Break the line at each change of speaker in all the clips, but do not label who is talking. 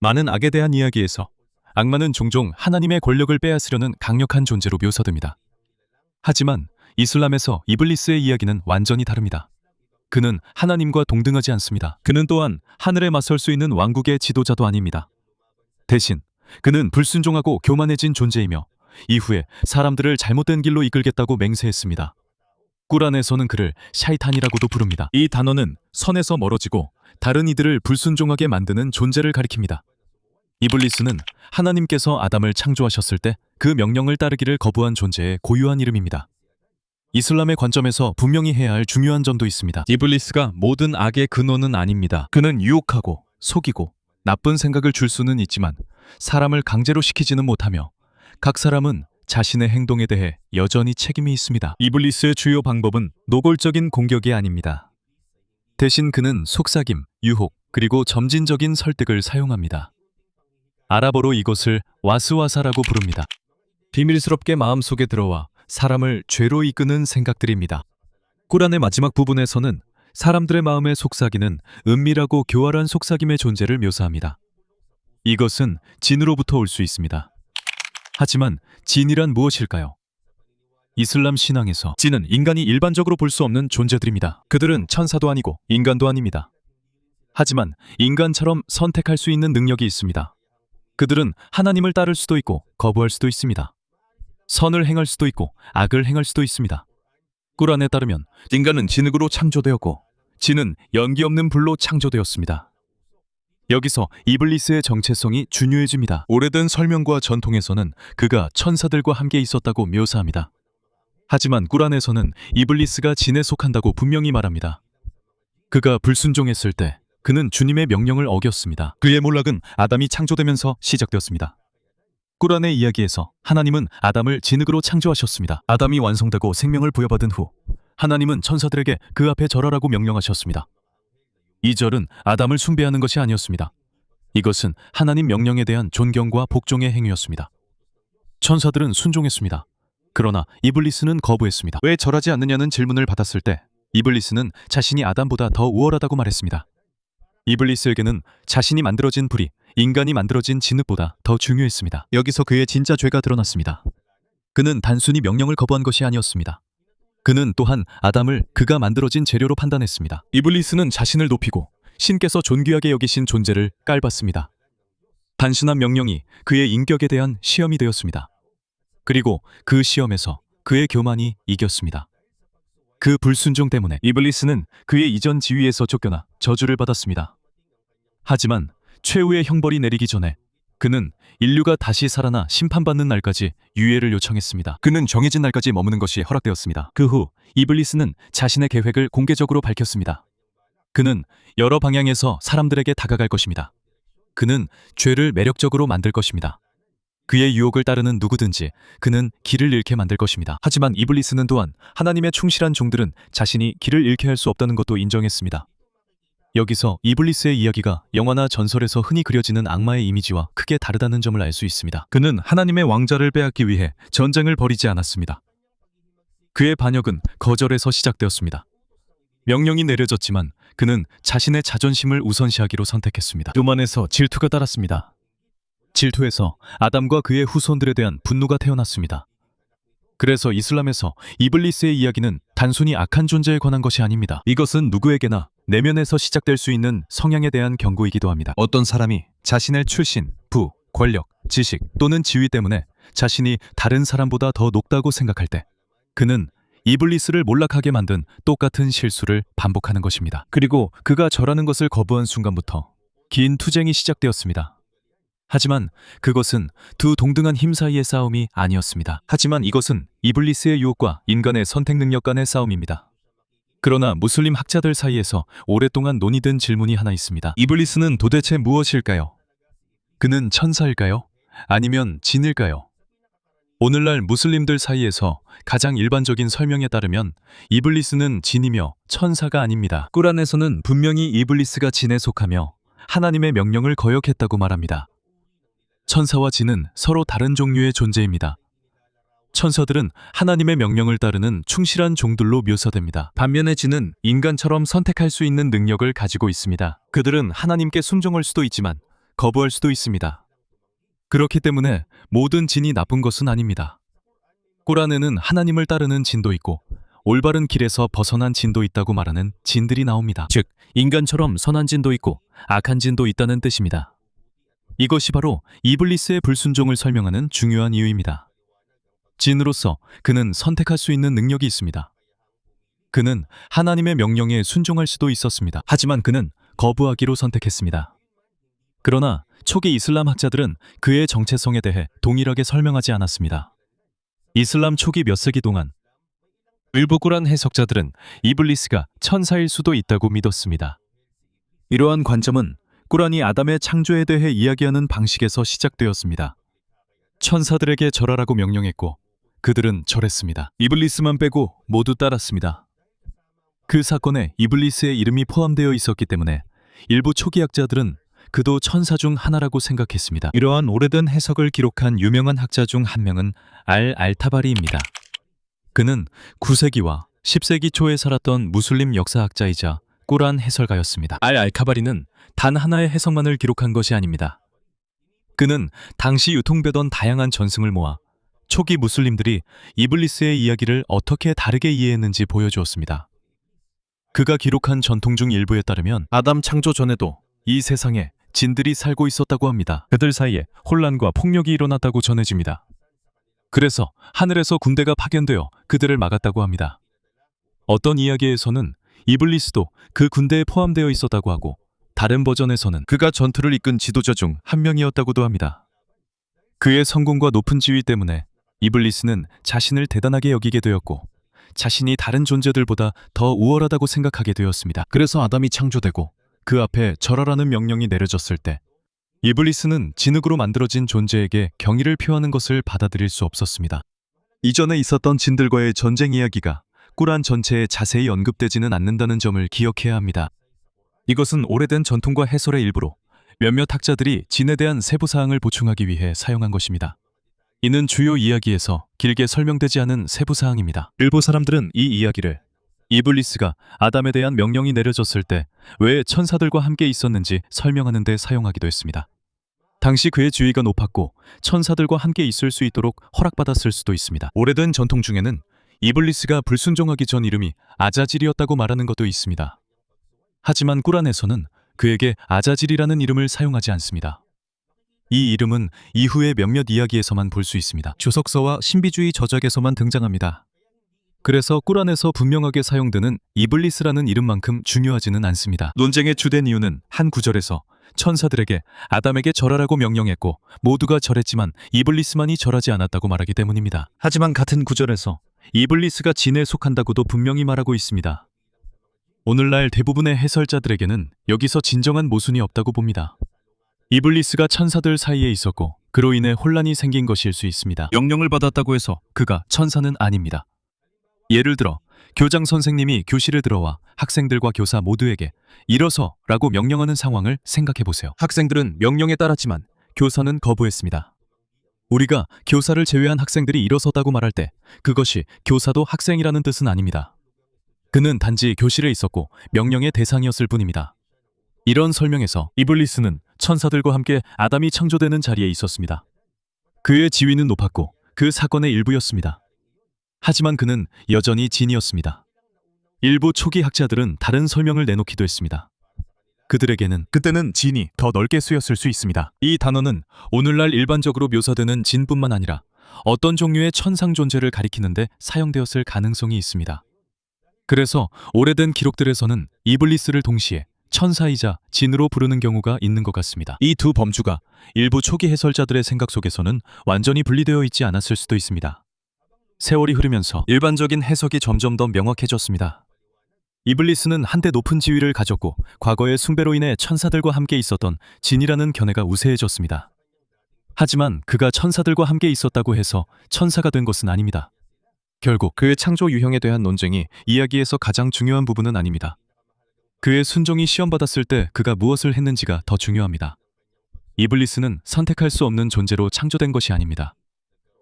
많은 악에 대한 이야기에서 악마는 종종 하나님의 권력을 빼앗으려는 강력한 존재로 묘사됩니다. 하지만 이슬람에서 이블리스의 이야기는 완전히 다릅니다. 그는 하나님과 동등하지 않습니다. 그는 또한 하늘에 맞설 수 있는 왕국의 지도자도 아닙니다. 대신 그는 불순종하고 교만해진 존재이며 이후에 사람들을 잘못된 길로 이끌겠다고 맹세했습니다. 꾸란에서는 그를 샤이탄이라고도 부릅니다. 이 단어는 선에서 멀어지고 다른 이들을 불순종하게 만드는 존재를 가리킵니다. 이블리스는 하나님께서 아담을 창조하셨을 때 그 명령을 따르기를 거부한 존재의 고유한 이름입니다. 이슬람의 관점에서 분명히 해야 할 중요한 점도 있습니다. 이블리스가 모든 악의 근원은 아닙니다. 그는 유혹하고 속이고 나쁜 생각을 줄 수는 있지만 사람을 강제로 시키지는 못하며 각 사람은 자신의 행동에 대해 여전히 책임이 있습니다. 이블리스의 주요 방법은 노골적인 공격이 아닙니다. 대신 그는 속삭임, 유혹, 그리고 점진적인 설득을 사용합니다. 아랍어로 이것을 와스와사라고 부릅니다. 비밀스럽게 마음속에 들어와 사람을 죄로 이끄는 생각들입니다. 꾸란의 마지막 부분에서는 사람들의 마음에 속삭이는 은밀하고 교활한 속삭임의 존재를 묘사합니다. 이것은 진으로부터 올 수 있습니다. 하지만 진이란 무엇일까요? 이슬람 신앙에서 진은 인간이 일반적으로 볼 수 없는 존재들입니다. 그들은 천사도 아니고 인간도 아닙니다. 하지만 인간처럼 선택할 수 있는 능력이 있습니다. 그들은 하나님을 따를 수도 있고 거부할 수도 있습니다. 선을 행할 수도 있고 악을 행할 수도 있습니다. 꾸란에 따르면 인간은 진흙으로 창조되었고 진은 연기 없는 불로 창조되었습니다. 여기서 이블리스의 정체성이 중요해집니다. 오래된 설명과 전통에서는 그가 천사들과 함께 있었다고 묘사합니다. 하지만 꾸란에서는 이블리스가 진에 속한다고 분명히 말합니다. 그가 불순종했을 때 그는 주님의 명령을 어겼습니다. 그의 몰락은 아담이 창조되면서 시작되었습니다. 꾸란의 이야기에서 하나님은 아담을 진흙으로 창조하셨습니다. 아담이 완성되고 생명을 부여받은 후 하나님은 천사들에게 그 앞에 절하라고 명령하셨습니다. 이 절은 아담을 숭배하는 것이 아니었습니다. 이것은 하나님 명령에 대한 존경과 복종의 행위였습니다. 천사들은 순종했습니다. 그러나 이블리스는 거부했습니다. 왜 절하지 않느냐는 질문을 받았을 때 이블리스는 자신이 아담보다 더 우월하다고 말했습니다. 이블리스에게는 자신이 만들어진 불이 인간이 만들어진 진흙보다 더 중요했습니다. 여기서 그의 진짜 죄가 드러났습니다. 그는 단순히 명령을 거부한 것이 아니었습니다. 그는 또한 아담을 그가 만들어진 재료로 판단했습니다. 이블리스는 자신을 높이고 신께서 존귀하게 여기신 존재를 깔봤습니다. 단순한 명령이 그의 인격에 대한 시험이 되었습니다. 그리고 그 시험에서 그의 교만이 이겼습니다. 그 불순종 때문에 이블리스는 그의 이전 지위에서 쫓겨나 저주를 받았습니다. 하지만 최후의 형벌이 내리기 전에 그는 인류가 다시 살아나 심판받는 날까지 유예를 요청했습니다. 그는 정해진 날까지 머무는 것이 허락되었습니다. 그 후 이블리스는 자신의 계획을 공개적으로 밝혔습니다. 그는 여러 방향에서 사람들에게 다가갈 것입니다. 그는 죄를 매력적으로 만들 것입니다. 그의 유혹을 따르는 누구든지 그는 길을 잃게 만들 것입니다. 하지만 이블리스는 또한 하나님의 충실한 종들은 자신이 길을 잃게 할 수 없다는 것도 인정했습니다. 여기서 이블리스의 이야기가 영화나 전설에서 흔히 그려지는 악마의 이미지와 크게 다르다는 점을 알 수 있습니다. 그는 하나님의 왕좌를 빼앗기 위해 전쟁을 벌이지 않았습니다. 그의 반역은 거절에서 시작되었습니다. 명령이 내려졌지만 그는 자신의 자존심을 우선시하기로 선택했습니다. 교만에서 질투가 따랐습니다. 질투에서 아담과 그의 후손들에 대한 분노가 태어났습니다. 그래서 이슬람에서 이블리스의 이야기는 단순히 악한 존재에 관한 것이 아닙니다. 이것은 누구에게나 내면에서 시작될 수 있는 성향에 대한 경고이기도 합니다. 어떤 사람이 자신의 출신, 부, 권력, 지식 또는 지위 때문에 자신이 다른 사람보다 더 높다고 생각할 때 그는 이블리스를 몰락하게 만든 똑같은 실수를 반복하는 것입니다. 그리고 그가 절하는 것을 거부한 순간부터 긴 투쟁이 시작되었습니다. 하지만 그것은 두 동등한 힘 사이의 싸움이 아니었습니다. 하지만 이것은 이블리스의 유혹과 인간의 선택 능력 간의 싸움입니다. 그러나 무슬림 학자들 사이에서 오랫동안 논의된 질문이 하나 있습니다. 이블리스는 도대체 무엇일까요? 그는 천사일까요? 아니면 진일까요? 오늘날 무슬림들 사이에서 가장 일반적인 설명에 따르면 이블리스는 진이며 천사가 아닙니다. 꾸란에서는 분명히 이블리스가 진에 속하며 하나님의 명령을 거역했다고 말합니다. 천사와 진은 서로 다른 종류의 존재입니다. 천사들은 하나님의 명령을 따르는 충실한 종들로 묘사됩니다. 반면에 진은 인간처럼 선택할 수 있는 능력을 가지고 있습니다. 그들은 하나님께 순종할 수도 있지만 거부할 수도 있습니다. 그렇기 때문에 모든 진이 나쁜 것은 아닙니다. 꾸란에는 하나님을 따르는 진도 있고 올바른 길에서 벗어난 진도 있다고 말하는 진들이 나옵니다. 즉, 인간처럼 선한 진도 있고 악한 진도 있다는 뜻입니다. 이것이 바로 이블리스의 불순종을 설명하는 중요한 이유입니다. 진으로서 그는 선택할 수 있는 능력이 있습니다. 그는 하나님의 명령에 순종할 수도 있었습니다. 하지만 그는 거부하기로 선택했습니다. 그러나 초기 이슬람 학자들은 그의 정체성에 대해 동일하게 설명하지 않았습니다. 이슬람 초기 몇 세기 동안 일부 꾸란 해석자들은 이블리스가 천사일 수도 있다고 믿었습니다. 이러한 관점은 꾸란이 아담의 창조에 대해 이야기하는 방식에서 시작되었습니다. 천사들에게 절하라고 명령했고 그들은 절했습니다. 이블리스만 빼고 모두 따랐습니다. 그 사건에 이블리스의 이름이 포함되어 있었기 때문에 일부 초기 학자들은 그도 천사 중 하나라고 생각했습니다. 이러한 오래된 해석을 기록한 유명한 학자 중 한 명은 알타바리입니다. 그는 9세기와 10세기 초에 살았던 무슬림 역사학자이자 꾸란 해설가였습니다. 알카바리는 단 하나의 해석만을 기록한 것이 아닙니다. 그는 당시 유통되던 다양한 전승을 모아 초기 무슬림들이 이블리스의 이야기를 어떻게 다르게 이해했는지 보여주었습니다. 그가 기록한 전통 중 일부에 따르면 아담 창조 전에도 이 세상에 진들이 살고 있었다고 합니다. 그들 사이에 혼란과 폭력이 일어났다고 전해집니다. 그래서 하늘에서 군대가 파견되어 그들을 막았다고 합니다. 어떤 이야기에서는 이블리스도 그 군대에 포함되어 있었다고 하고 다른 버전에서는 그가 전투를 이끈 지도자 중 한 명이었다고도 합니다. 그의 성공과 높은 지위 때문에 이블리스는 자신을 대단하게 여기게 되었고 자신이 다른 존재들보다 더 우월하다고 생각하게 되었습니다. 그래서 아담이 창조되고 그 앞에 절하라는 명령이 내려졌을 때 이블리스는 진흙으로 만들어진 존재에게 경의를 표하는 것을 받아들일 수 없었습니다. 이전에 있었던 진들과의 전쟁 이야기가 꾸란 전체에 자세히 언급되지는 않는다는 점을 기억해야 합니다. 이것은 오래된 전통과 해설의 일부로 몇몇 학자들이 진에 대한 세부 사항을 보충하기 위해 사용한 것입니다. 이는 주요 이야기에서 길게 설명되지 않은 세부 사항입니다. 일부 사람들은 이 이야기를 이블리스가 아담에 대한 명령이 내려졌을 때 왜 천사들과 함께 있었는지 설명하는 데 사용하기도 했습니다. 당시 그의 지위가 높았고 천사들과 함께 있을 수 있도록 허락받았을 수도 있습니다. 오래된 전통 중에는 이블리스가 불순종하기 전 이름이 아자질이었다고 말하는 것도 있습니다. 하지만 꾸란에서는 그에게 아자질이라는 이름을 사용하지 않습니다. 이 이름은 이후의 몇몇 이야기에서만 볼 수 있습니다. 주석서와 신비주의 저작에서만 등장합니다. 그래서 꾸란에서 분명하게 사용되는 이블리스라는 이름만큼 중요하지는 않습니다. 논쟁의 주된 이유는 한 구절에서 천사들에게 아담에게 절하라고 명령했고 모두가 절했지만 이블리스만이 절하지 않았다고 말하기 때문입니다. 하지만 같은 구절에서 이블리스가 진에 속한다고도 분명히 말하고 있습니다. 오늘날 대부분의 해설자들에게는 여기서 진정한 모순이 없다고 봅니다. 이블리스가 천사들 사이에 있었고 그로 인해 혼란이 생긴 것일 수 있습니다. 명령을 받았다고 해서 그가 천사는 아닙니다. 예를 들어 교장 선생님이 교실에 들어와 학생들과 교사 모두에게 일어서 라고 명령하는 상황을 생각해 보세요. 학생들은 명령에 따랐지만 교사는 거부했습니다. 우리가 교사를 제외한 학생들이 일어섰다고 말할 때 그것이 교사도 학생이라는 뜻은 아닙니다. 그는 단지 교실에 있었고 명령의 대상이었을 뿐입니다. 이런 설명에서 이블리스는 천사들과 함께 아담이 창조되는 자리에 있었습니다. 그의 지위는 높았고 그 사건의 일부였습니다. 하지만 그는 여전히 진이었습니다. 일부 초기 학자들은 다른 설명을 내놓기도 했습니다. 그들에게는 그때는 진이 더 넓게 쓰였을 수 있습니다. 이 단어는 오늘날 일반적으로 묘사되는 진뿐만 아니라 어떤 종류의 천상 존재를 가리키는데 사용되었을 가능성이 있습니다. 그래서 오래된 기록들에서는 이블리스를 동시에 천사이자 진으로 부르는 경우가 있는 것 같습니다. 이 두 범주가 일부 초기 해설자들의 생각 속에서는 완전히 분리되어 있지 않았을 수도 있습니다. 세월이 흐르면서 일반적인 해석이 점점 더 명확해졌습니다. 이블리스는 한때 높은 지위를 가졌고 과거의 숭배로 인해 천사들과 함께 있었던 진이라는 견해가 우세해졌습니다. 하지만 그가 천사들과 함께 있었다고 해서 천사가 된 것은 아닙니다. 결국 그의 창조 유형에 대한 논쟁이 이야기에서 가장 중요한 부분은 아닙니다. 그의 순종이 시험받았을 때 그가 무엇을 했는지가 더 중요합니다. 이블리스는 선택할 수 없는 존재로 창조된 것이 아닙니다.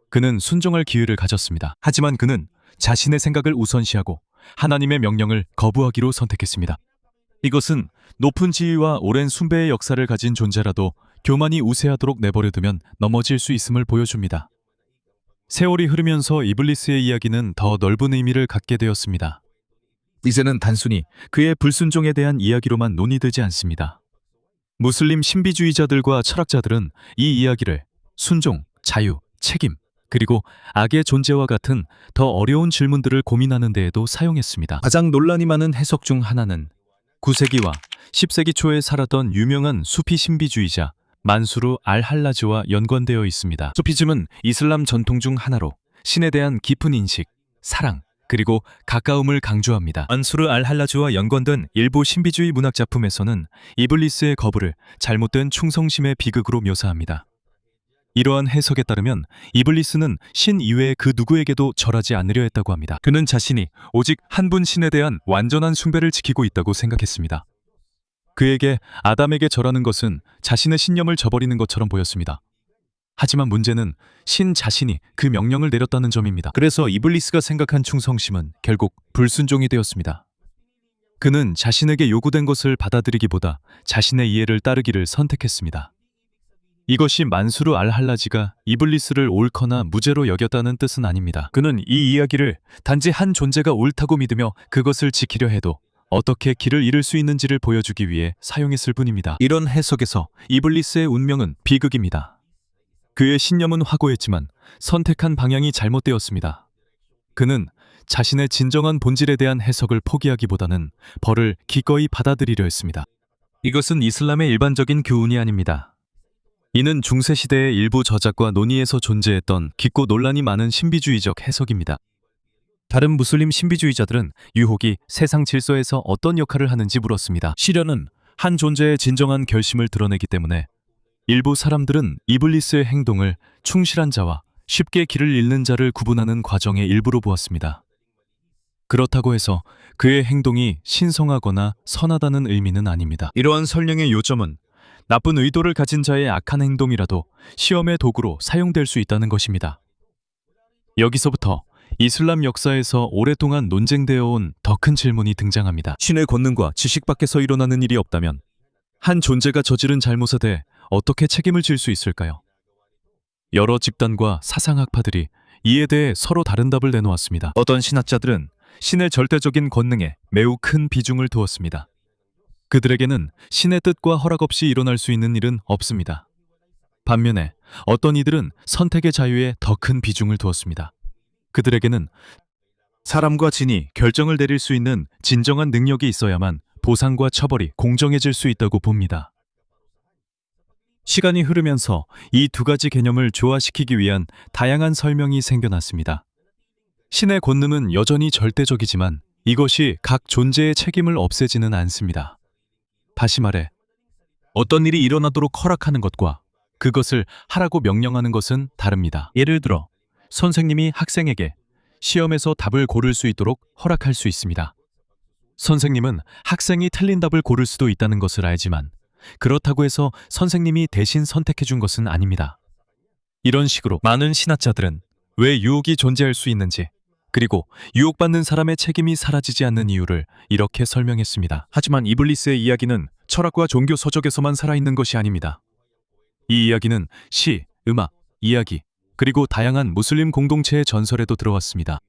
그는 순종할 기회를 가졌습니다. 하지만 그는 자신의 생각을 우선시하고 하나님의 명령을 거부하기로 선택했습니다. 이것은 높은 지위와 오랜 숭배의 역사를 가진 존재라도 교만이 우세하도록 내버려두면 넘어질 수 있음을 보여줍니다. 세월이 흐르면서 이블리스의 이야기는 더 넓은 의미를 갖게 되었습니다. 이제는 단순히 그의 불순종에 대한 이야기로만 논의되지 않습니다. 무슬림 신비주의자들과 철학자들은 이 이야기를 순종, 자유, 책임, 그리고 악의 존재와 같은 더 어려운 질문들을 고민하는 데에도 사용했습니다. 가장 논란이 많은 해석 중 하나는 9세기와 10세기 초에 살았던 유명한 수피 신비주의자 만수르 알할라지와 연관되어 있습니다. 수피즘은 이슬람 전통 중 하나로 신에 대한 깊은 인식, 사랑, 그리고 가까움을 강조합니다. 만수르 알할라지와 연관된 일부 신비주의 문학 작품에서는 이블리스의 거부를 잘못된 충성심의 비극으로 묘사합니다. 이러한 해석에 따르면 이블리스는 신 이외의 그 누구에게도 절하지 않으려 했다고 합니다. 그는 자신이 오직 한 분 신에 대한 완전한 숭배를 지키고 있다고 생각했습니다. 그에게 아담에게 절하는 것은 자신의 신념을 저버리는 것처럼 보였습니다. 하지만 문제는 신 자신이 그 명령을 내렸다는 점입니다. 그래서 이블리스가 생각한 충성심은 결국 불순종이 되었습니다. 그는 자신에게 요구된 것을 받아들이기보다 자신의 이해를 따르기를 선택했습니다. 이것이 만수르 알할라지가 이블리스를 옳거나 무죄로 여겼다는 뜻은 아닙니다. 그는 이 이야기를 단지 한 존재가 옳다고 믿으며 그것을 지키려 해도 어떻게 길을 잃을 수 있는지를 보여주기 위해 사용했을 뿐입니다. 이런 해석에서 이블리스의 운명은 비극입니다. 그의 신념은 확고했지만 선택한 방향이 잘못되었습니다. 그는 자신의 진정한 본질에 대한 해석을 포기하기보다는 벌을 기꺼이 받아들이려 했습니다. 이것은 이슬람의 일반적인 교훈이 아닙니다. 이는 중세시대의 일부 저작과 논의에서 존재했던 깊고 논란이 많은 신비주의적 해석입니다. 다른 무슬림 신비주의자들은 유혹이 세상 질서에서 어떤 역할을 하는지 물었습니다. 시련은 한 존재의 진정한 결심을 드러내기 때문에 일부 사람들은 이블리스의 행동을 충실한 자와 쉽게 길을 잃는 자를 구분하는 과정의 일부로 보았습니다. 그렇다고 해서 그의 행동이 신성하거나 선하다는 의미는 아닙니다. 이러한 설명의 요점은 나쁜 의도를 가진 자의 악한 행동이라도 시험의 도구로 사용될 수 있다는 것입니다. 여기서부터 이슬람 역사에서 오랫동안 논쟁되어 온 더 큰 질문이 등장합니다. 신의 권능과 지식 밖에서 일어나는 일이 없다면 한 존재가 저지른 잘못에 대해 어떻게 책임을 질 수 있을까요? 여러 집단과 사상학파들이 이에 대해 서로 다른 답을 내놓았습니다. 어떤 신학자들은 신의 절대적인 권능에 매우 큰 비중을 두었습니다. 그들에게는 신의 뜻과 허락 없이 일어날 수 있는 일은 없습니다. 반면에 어떤 이들은 선택의 자유에 더 큰 비중을 두었습니다. 그들에게는 사람과 진이 결정을 내릴 수 있는 진정한 능력이 있어야만 보상과 처벌이 공정해질 수 있다고 봅니다. 시간이 흐르면서 이 두 가지 개념을 조화시키기 위한 다양한 설명이 생겨났습니다. 신의 권능은 여전히 절대적이지만 이것이 각 존재의 책임을 없애지는 않습니다. 다시 말해, 어떤 일이 일어나도록 허락하는 것과 그것을 하라고 명령하는 것은 다릅니다. 예를 들어, 선생님이 학생에게 시험에서 답을 고를 수 있도록 허락할 수 있습니다. 선생님은 학생이 틀린 답을 고를 수도 있다는 것을 알지만 그렇다고 해서 선생님이 대신 선택해 준 것은 아닙니다. 이런 식으로 많은 신학자들은 왜 유혹이 존재할 수 있는지, 그리고 유혹받는 사람의 책임이 사라지지 않는 이유를 이렇게 설명했습니다. 하지만 이블리스의 이야기는 철학과 종교 서적에서만 살아있는 것이 아닙니다. 이 이야기는 시, 음악, 이야기, 그리고 다양한 무슬림 공동체의 전설에도 들어왔습니다.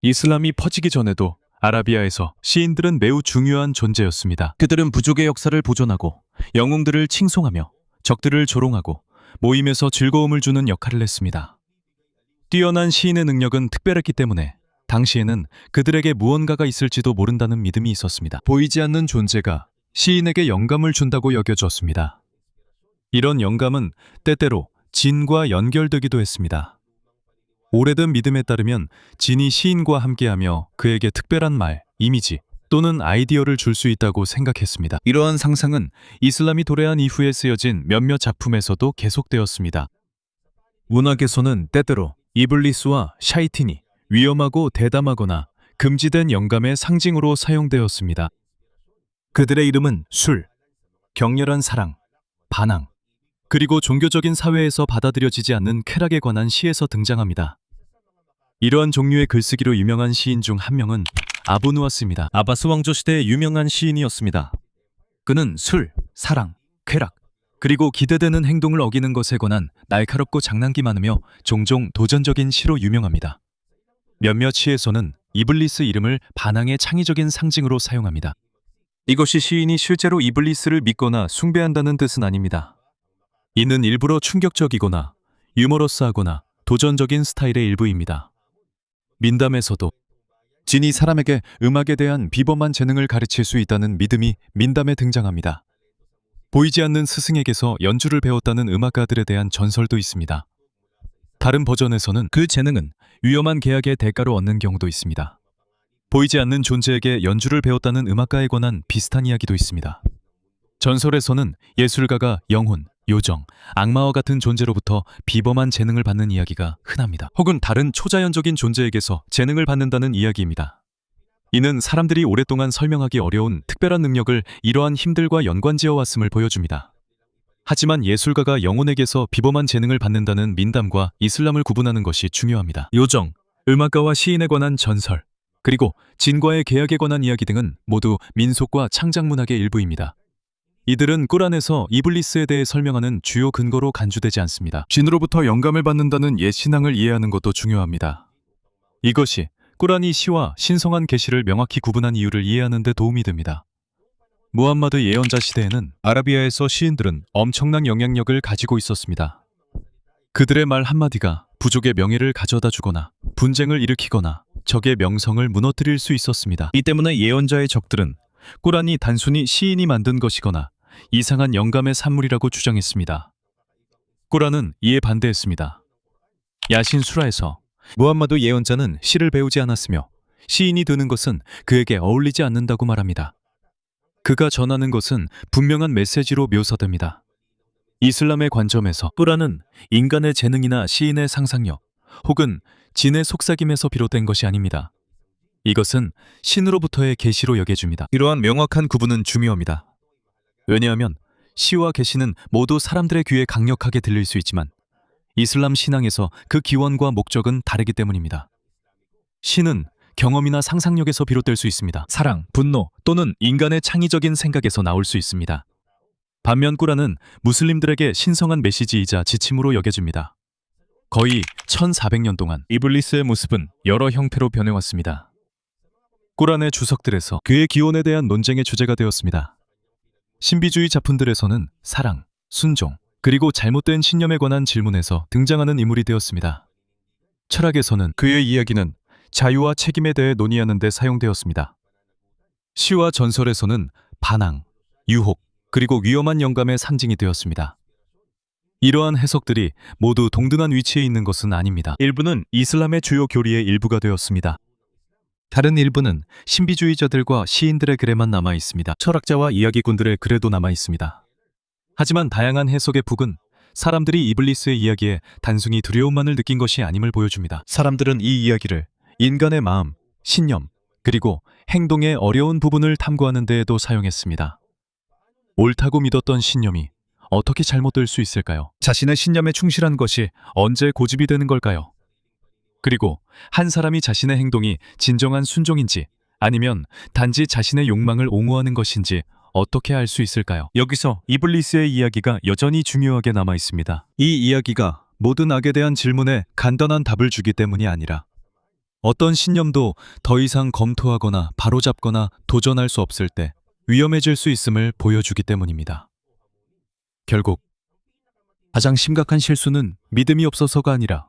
이슬람이 퍼지기 전에도 아라비아에서 시인들은 매우 중요한 존재였습니다. 그들은 부족의 역사를 보존하고 영웅들을 칭송하며 적들을 조롱하고 모임에서 즐거움을 주는 역할을 했습니다. 뛰어난 시인의 능력은 특별했기 때문에 당시에는 그들에게 무언가가 있을지도 모른다는 믿음이 있었습니다. 보이지 않는 존재가 시인에게 영감을 준다고 여겨졌습니다. 이런 영감은 때때로 진과 연결되기도 했습니다. 오래된 믿음에 따르면 진이 시인과 함께하며 그에게 특별한 말, 이미지 또는 아이디어를 줄 수 있다고 생각했습니다. 이러한 상상은 이슬람이 도래한 이후에 쓰여진 몇몇 작품에서도 계속되었습니다. 문학에서는 때때로 이블리스와 샤이틴이 위험하고 대담하거나 금지된 영감의 상징으로 사용되었습니다. 그들의 이름은 술, 격렬한 사랑, 반항, 그리고 종교적인 사회에서 받아들여지지 않는 쾌락에 관한 시에서 등장합니다. 이러한 종류의 글쓰기로 유명한 시인 중 한 명은 아부 누아스입니다. 아바스 왕조 시대의 유명한 시인이었습니다. 그는 술, 사랑, 쾌락, 그리고 기대되는 행동을 어기는 것에 관한 날카롭고 장난기 많으며 종종 도전적인 시로 유명합니다. 몇몇 시에서는 이블리스 이름을 반항의 창의적인 상징으로 사용합니다. 이것이 시인이 실제로 이블리스를 믿거나 숭배한다는 뜻은 아닙니다. 이는 일부러 충격적이거나 유머러스하거나 도전적인 스타일의 일부입니다. 민담에서도 진이 사람에게 음악에 대한 비범한 재능을 가르칠 수 있다는 믿음이 민담에 등장합니다. 보이지 않는 스승에게서 연주를 배웠다는 음악가들에 대한 전설도 있습니다. 다른 버전에서는 그 재능은 위험한 계약의 대가로 얻는 경우도 있습니다. 보이지 않는 존재에게 연주를 배웠다는 음악가에 관한 비슷한 이야기도 있습니다. 전설에서는 예술가가 영혼, 요정, 악마와 같은 존재로부터 비범한 재능을 받는 이야기가 흔합니다. 혹은 다른 초자연적인 존재에게서 재능을 받는다는 이야기입니다. 이는 사람들이 오랫동안 설명하기 어려운 특별한 능력을 이러한 힘들과 연관지어 왔음을 보여줍니다. 하지만 예술가가 영혼에게서 비범한 재능을 받는다는 민담과 이슬람을 구분하는 것이 중요합니다. 요정, 음악가와 시인에 관한 전설, 그리고 진과의 계약에 관한 이야기 등은 모두 민속과 창작문학의 일부입니다. 이들은 꾸란에서 이블리스에 대해 설명하는 주요 근거로 간주되지 않습니다. 진으로부터 영감을 받는다는 옛 신앙을 이해하는 것도 중요합니다. 이것이 꾸란이 시와 신성한 계시를 명확히 구분한 이유를 이해하는 데 도움이 됩니다. 무함마드 예언자 시대에는 아라비아에서 시인들은 엄청난 영향력을 가지고 있었습니다. 그들의 말 한마디가 부족의 명예를 가져다 주거나 분쟁을 일으키거나 적의 명성을 무너뜨릴 수 있었습니다. 이 때문에 예언자의 적들은 꾸란이 단순히 시인이 만든 것이거나 이상한 영감의 산물이라고 주장했습니다. 꾸란은 이에 반대했습니다. 야신 수라에서 무함마드 예언자는 시를 배우지 않았으며 시인이 되는 것은 그에게 어울리지 않는다고 말합니다. 그가 전하는 것은 분명한 메시지로 묘사됩니다. 이슬람의 관점에서 꾸란은 인간의 재능이나 시인의 상상력 혹은 진의 속삭임에서 비롯된 것이 아닙니다. 이것은 신으로부터의 계시로 여겨집니다. 이러한 명확한 구분은 중요합니다. 왜냐하면 시와 계시는 모두 사람들의 귀에 강력하게 들릴 수 있지만 이슬람 신앙에서 그 기원과 목적은 다르기 때문입니다. 시는 경험이나 상상력에서 비롯될 수 있습니다. 사랑, 분노 또는 인간의 창의적인 생각에서 나올 수 있습니다. 반면 꾸란은 무슬림들에게 신성한 메시지이자 지침으로 여겨집니다. 거의 1400년 동안 이블리스의 모습은 여러 형태로 변해왔습니다. 꾸란의 주석들에서 그의 기원에 대한 논쟁의 주제가 되었습니다. 신비주의 작품들에서는 사랑, 순종, 그리고 잘못된 신념에 관한 질문에서 등장하는 인물이 되었습니다. 철학에서는 그의 이야기는 자유와 책임에 대해 논의하는 데 사용되었습니다. 시와 전설에서는 반항, 유혹, 그리고 위험한 영감의 상징이 되었습니다. 이러한 해석들이 모두 동등한 위치에 있는 것은 아닙니다. 일부는 이슬람의 주요 교리의 일부가 되었습니다. 다른 일부는 신비주의자들과 시인들의 글에만 남아 있습니다. 철학자와 이야기꾼들의 글에도 남아 있습니다. 하지만 다양한 해석의 북은 사람들이 이블리스의 이야기에 단순히 두려움만을 느낀 것이 아님을 보여줍니다. 사람들은 이 이야기를 인간의 마음, 신념, 그리고 행동의 어려운 부분을 탐구하는 데에도 사용했습니다. 옳다고 믿었던 신념이 어떻게 잘못될 수 있을까요? 자신의 신념에 충실한 것이 언제 고집이 되는 걸까요? 그리고 한 사람이 자신의 행동이 진정한 순종인지 아니면 단지 자신의 욕망을 옹호하는 것인지 어떻게 알 수 있을까요? 여기서 이블리스의 이야기가 여전히 중요하게 남아 있습니다. 이 이야기가 모든 악에 대한 질문에 간단한 답을 주기 때문이 아니라 어떤 신념도 더 이상 검토하거나 바로잡거나 도전할 수 없을 때 위험해질 수 있음을 보여주기 때문입니다. 결국 가장 심각한 실수는 믿음이 없어서가 아니라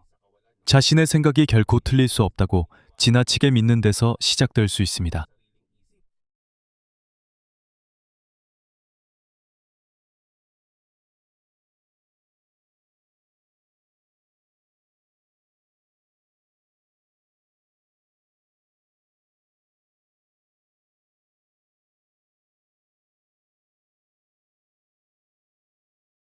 자신의 생각이 결코 틀릴 수 없다고 지나치게 믿는 데서 시작될 수 있습니다.